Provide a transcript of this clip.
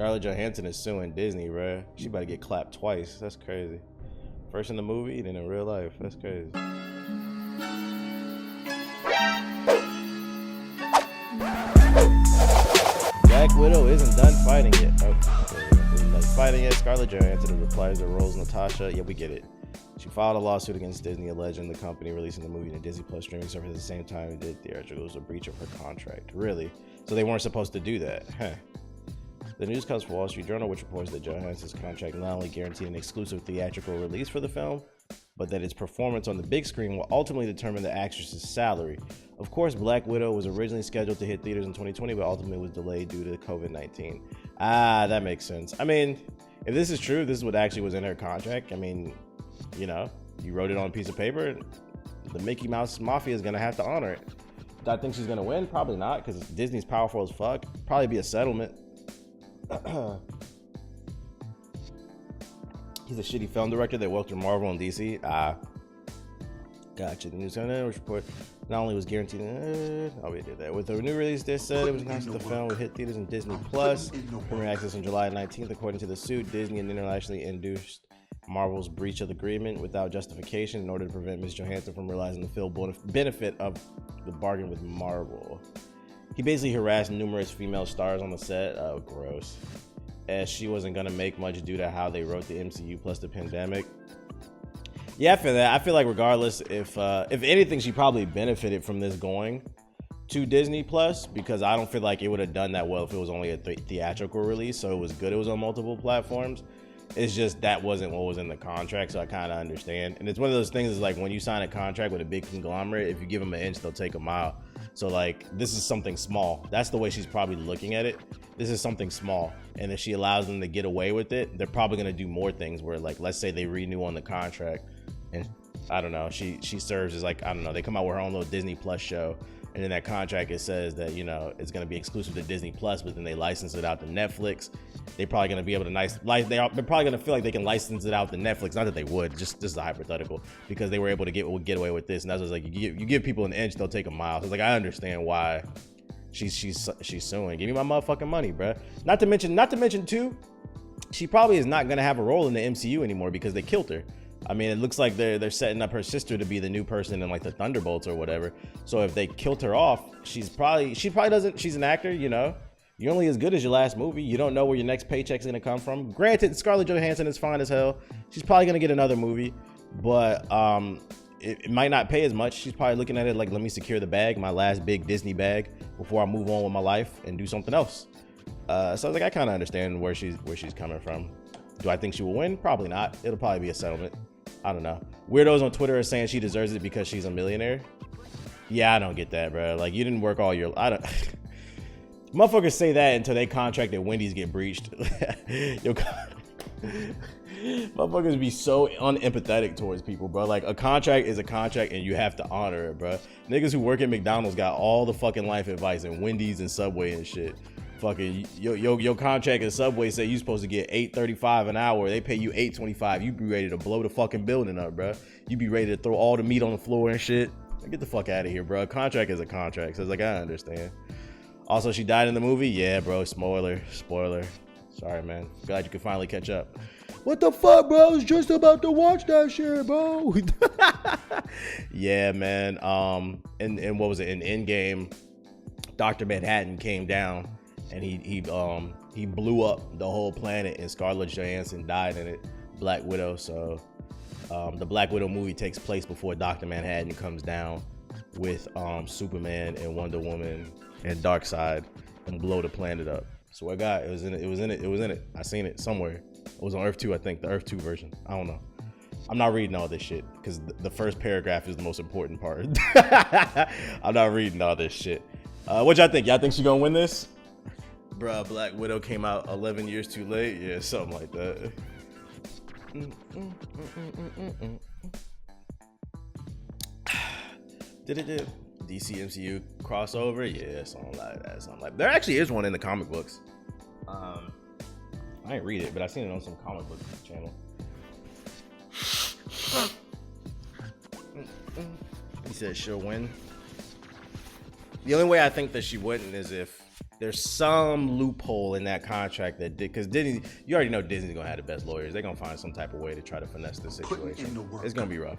Scarlett Johansson is suing Disney, bro. She about to get clapped twice. That's crazy. First in the movie, then in real life. That's crazy. Black Widow isn't done fighting yet. Oh, isn't done fighting yet. Scarlett Johansson replies to Rose Natasha. Yeah, we get it. She filed a lawsuit against Disney alleging the company releasing the movie to Disney Plus streaming service at the same time it did theatrical. It was a breach of her contract. Really? So they weren't supposed to do that? Huh. The news comes from Wall Street Journal, which reports that Johansson's contract not only guaranteed an exclusive theatrical release for the film, but that its performance on the big screen will ultimately determine the actress's salary. Of course, Black Widow was originally scheduled to hit theaters in 2020, but ultimately was delayed due to COVID-19. Ah, that makes sense. I mean, if this is true, this is what actually was in her contract. I mean, you know, you wrote it on a piece of paper. The Mickey Mouse Mafia is going to have to honor it. Do I think she's going to win? Probably not, because Disney's powerful as fuck. Probably be a settlement. He's a shitty film director that worked in Marvel and DC. Gotcha. The news report not only was guaranteed. We did that. With the new release, they said it was announced that the film would hit theaters in Disney Plus. Premiere access on July 19th. According to the suit, Disney and internationally induced Marvel's breach of the agreement without justification in order to prevent Ms. Johansson from realizing the full benefit of the bargain with Marvel. He basically harassed numerous female stars on the set. Oh, gross. As she wasn't going to make much due to how they wrote the MCU plus the pandemic. Yeah, I feel that. I feel like regardless, if anything, she probably benefited from this going to Disney Plus, because I don't feel like it would have done that well if it was only a theatrical release. So it was good it was on multiple platforms. It's just that wasn't what was in the contract, so I kind of understand. And it's one of those things, is like when you sign a contract with a big conglomerate, if you give them an inch, they'll take a mile. So like, this is something small. That's the way she's probably looking at it. This is something small. And if she allows them to get away with it, they're probably going to do more things where, like, let's say they renew on the contract and I don't know, she serves as, like, I don't know, they come out with her own little Disney Plus show. And in that contract, it says that, you know, it's going to be exclusive to Disney Plus, but then they license it out to Netflix. They're probably going to be able to they're probably going to feel like they can license it out to Netflix. Not that they would, just this is a hypothetical, because they were able to get away with this. And that's what's like, you give people an inch, they'll take a mile. So it's like, I understand why she's suing. Give me my motherfucking money, bruh. Not to mention too, she probably is not going to have a role in the MCU anymore because they killed her. I mean, it looks like they're setting up her sister to be the new person in, like, the Thunderbolts or whatever. So if they killed her off, she probably doesn't. She's an actor, you know. You're only as good as your last movie. You don't know where your next paycheck's gonna come from. Granted, Scarlett Johansson is fine as hell. She's probably gonna get another movie, but it might not pay as much. She's probably looking at it like, let me secure the bag, my last big Disney bag, before I move on with my life and do something else. So I was like, I kind of understand where she's coming from. Do I think she will win? Probably not. It'll probably be a settlement. I don't know. Weirdos on Twitter are saying she deserves it because she's a millionaire. Yeah, I don't get that, bro. Like, you didn't work all your... Motherfuckers say that until they contract at Wendy's get breached. Motherfuckers be so unempathetic towards people, bro. Like, a contract is a contract and you have to honor it, bro. Niggas who work at McDonald's got all the fucking life advice, and Wendy's and Subway and shit. Fucking your contract at Subway say you supposed to get $8.35 an hour. They pay you $8.25. You be ready to blow the fucking building up, bro. You be ready to throw all the meat on the floor and shit. Get the fuck out of here, bro. A contract is a contract. So it's like, I understand. Also, she died in the movie. Yeah, bro. Spoiler. Sorry, man. Glad you could finally catch up. What the fuck, bro? I was just about to watch that shit, bro. Yeah, man. And what was it? In Endgame, Dr. Manhattan came down. And he blew up the whole planet, and Scarlett Johansson died in it, Black Widow. So the Black Widow movie takes place before Dr. Manhattan comes down with Superman and Wonder Woman and Darkseid and blow the planet up. So I got it was in it. I seen it somewhere. It was on Earth 2, I think, the Earth 2 version. I don't know. I'm not reading all this shit because the first paragraph is the most important part. I'm not reading all this shit. What y'all think? Y'all think she gonna win this? Bruh, Black Widow came out 11 years too late. Yeah, something like that. Did it do? DC MCU crossover? Yeah, something like that. There actually is one in the comic books. I didn't read it, but I seen it on some comic book channel. He said she'll win. The only way I think that she wouldn't is if there's some loophole in that contract that because Disney, you already know Disney's gonna have the best lawyers. They're gonna find some type of way to try to finesse the situation. It's gonna be rough.